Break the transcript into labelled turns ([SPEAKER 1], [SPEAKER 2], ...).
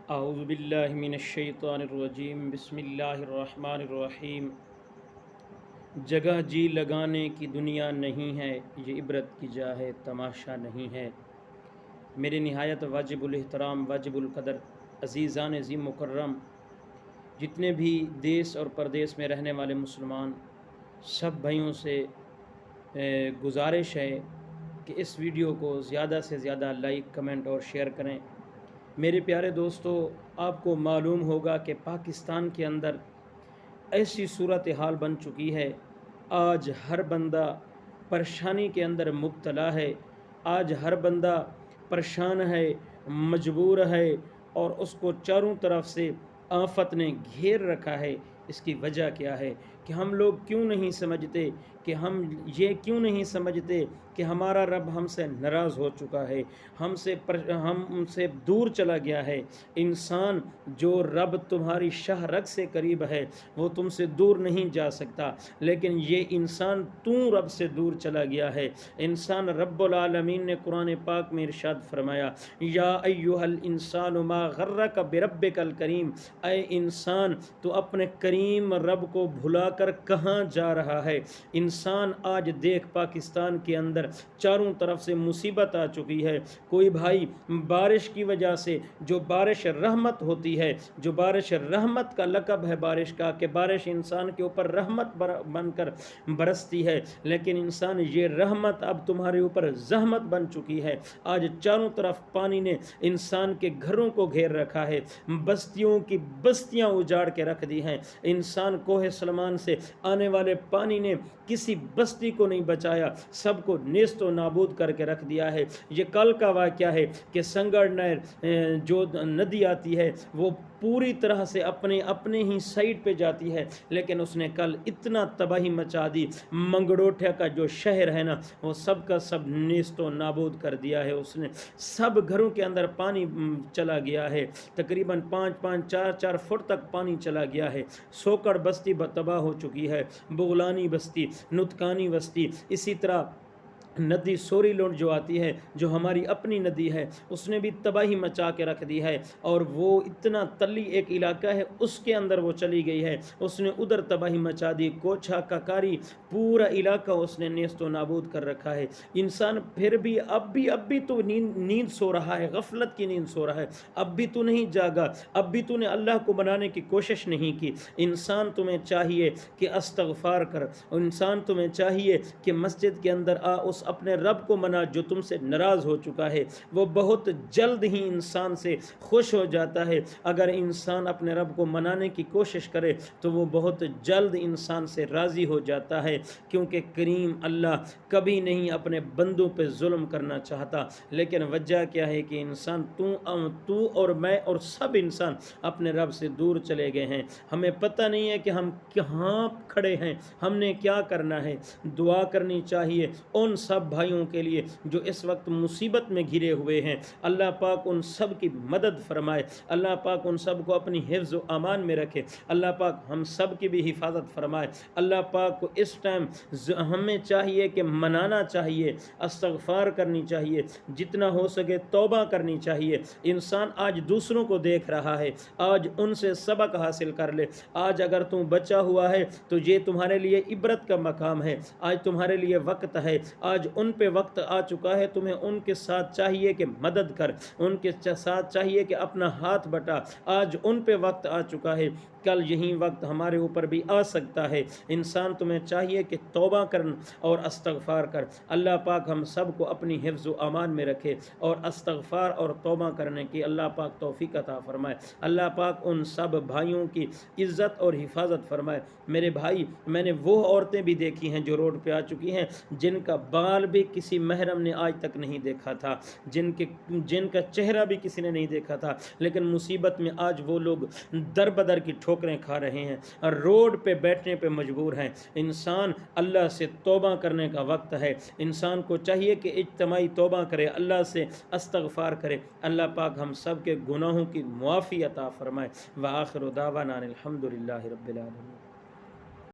[SPEAKER 1] اعوذ باللہ من الشیطان الرجیم، بسم اللہ الرحمن الرحیم۔ جگہ جی لگانے کی دنیا نہیں ہے، یہ عبرت کی جا ہے، تماشا نہیں ہے۔ میرے نہایت واجب الاحترام، واجب القدر عزیزان عظیم مکرم، جتنے بھی دیس اور پردیس میں رہنے والے مسلمان سب بھائیوں سے گزارش ہے کہ اس ویڈیو کو زیادہ سے زیادہ لائک، کمنٹ اور شیئر کریں۔ میرے پیارے دوستو، آپ کو معلوم ہوگا کہ پاکستان کے اندر ایسی صورتحال بن چکی ہے، آج ہر بندہ پریشانی کے اندر مبتلا ہے، آج ہر بندہ پریشان ہے، مجبور ہے، اور اس کو چاروں طرف سے آفت نے گھیر رکھا ہے۔ اس کی وجہ کیا ہے کہ ہم لوگ کیوں نہیں سمجھتے کہ ہم نہیں سمجھتے کہ ہمارا رب ہم سے ناراض ہو چکا ہے، ہم سے دور چلا گیا ہے۔ انسان، جو رب تمہاری شاہ رگ سے قریب ہے وہ تم سے دور نہیں جا سکتا، لیکن یہ انسان رب سے دور چلا گیا ہے۔ انسان، رب العالمین نے قرآن پاک میں ارشاد فرمایا، یا ایھا الانسان ما غرک بربک الکریم، اے انسان تو اپنے کریم رب کو بھلا کر کہاں جا رہا ہے۔ انسان آج دیکھ، پاکستان کے اندر چاروں طرف سے مصیبت آ چکی ہے۔ کوئی بھائی بارش کی وجہ سے، جو بارش رحمت ہوتی ہے، جو بارش رحمت کا لقب ہے بارش کا، کہ بارش انسان کے اوپر رحمت بن کر برستی ہے، لیکن انسان، یہ رحمت اب تمہارے اوپر زحمت بن چکی ہے۔ آج چاروں طرف پانی نے انسان کے گھروں کو گھیر رکھا ہے، بستیوں کی بستیاں اجاڑ کے رکھ دی ہیں۔ انسان، کوہ سلمان سے آنے والے پانی نے کسی بستی کو نہیں بچایا، سب کو نیست و نابود کر کے رکھ دیا ہے۔ یہ کل کا واقعہ ہے کہ سنگڑ نہر، جو ندی آتی ہے، وہ پوری طرح سے اپنے ہی سائٹ پہ جاتی ہے، لیکن اس نے کل اتنا تباہی مچا دی، منگڑوٹھیا کا جو شہر ہے نا، وہ سب کا سب نیست و نابود کر دیا ہے۔ اس نے سب گھروں کے اندر پانی چلا گیا ہے، تقریباً 4 فٹ تک پانی چلا گیا ہے۔ سوکڑ بستی تباہ ہو چکی ہے، بغلانی بستی، نتکانی بستی، اسی طرح ندی سوری لونڈ جو آتی ہے، جو ہماری اپنی ندی ہے، اس نے بھی تباہی مچا کے رکھ دی ہے، اور وہ اتنا تلی ایک علاقہ ہے، اس کے اندر وہ چلی گئی ہے، اس نے ادھر تباہی مچا دی۔ کوچھا، ککاری، پورا علاقہ اس نے نیست و نابود کر رکھا ہے۔ انسان پھر بھی اب بھی تو نیند سو رہا ہے، غفلت کی نیند سو رہا ہے، اب بھی تو نہیں جاگا، اب بھی تو نے اللہ کو بنانے کی کوشش نہیں کی۔ انسان، تمہیں چاہیے کہ استغفار کر، انسان تمہیں چاہیے کہ مسجد کے اندر آ، اس اپنے رب کو منا جو تم سے ناراض ہو چکا ہے۔ وہ بہت جلد ہی انسان سے خوش ہو جاتا ہے۔ اگر انسان اپنے رب کو منانے کی کوشش کرے تو وہ بہت جلد انسان سے راضی ہو جاتا ہے، کیونکہ کریم اللہ کبھی نہیں اپنے بندوں پہ ظلم کرنا چاہتا۔ لیکن وجہ کیا ہے کہ انسان، تو اور میں اور سب انسان اپنے رب سے دور چلے گئے ہیں۔ ہمیں پتہ نہیں ہے کہ ہم کہاں کھڑے ہیں، ہم نے کیا کرنا ہے۔ دعا کرنی چاہیے ان سب بھائیوں کے لیے جو اس وقت مصیبت میں گھرے ہوئے ہیں۔ اللہ پاک ان سب کی مدد فرمائے، اللہ پاک ان سب کو اپنی حفظ و امان میں رکھے، اللہ پاک ہم سب کی بھی حفاظت فرمائے۔ اللہ پاک کو اس ٹائم ہمیں چاہیے کہ منانا چاہیے، استغفار کرنی چاہیے، جتنا ہو سکے توبہ کرنی چاہیے۔ انسان آج دوسروں کو دیکھ رہا ہے، آج ان سے سبق حاصل کر لے۔ آج اگر تم بچا ہوا ہے تو یہ تمہارے لیے عبرت کا مقام ہے، آج تمہارے لیے وقت ہے، آج ان پہ وقت آ چکا ہے، تمہیں ان کے ساتھ چاہیے کہ مدد کر، ان کے ساتھ چاہیے کہ اپنا ہاتھ بٹا۔ آج ان پہ وقت آ چکا ہے، کل یہی وقت ہمارے اوپر بھی آ سکتا ہے۔ انسان، تمہیں چاہیے کہ توبہ کر اور استغفار کر۔ اللہ پاک ہم سب کو اپنی حفظ و امان میں رکھے، اور استغفار اور توبہ کرنے کی اللہ پاک توفیق عطا فرمائے۔ اللہ پاک ان سب بھائیوں کی عزت اور حفاظت فرمائے۔ میرے بھائی، میں نے وہ عورتیں بھی دیکھی ہیں جو روڈ پہ آ چکی ہیں، جن کا بال بھی کسی محرم نے آج تک نہیں دیکھا تھا، جن کا چہرہ بھی کسی نے نہیں دیکھا تھا، لیکن مصیبت میں آج وہ لوگ در بدر کی ٹھوکریں کھا رہے ہیں اور روڈ پہ بیٹھنے پہ مجبور ہیں۔ انسان، اللہ سے توبہ کرنے کا وقت ہے، انسان کو چاہیے کہ اجتماعی توبہ کرے، اللہ سے استغفار کرے۔ اللہ پاک ہم سب کے گناہوں کی معافی عطا فرمائے۔ وآخر دعوانا الحمدللہ رب العالمین۔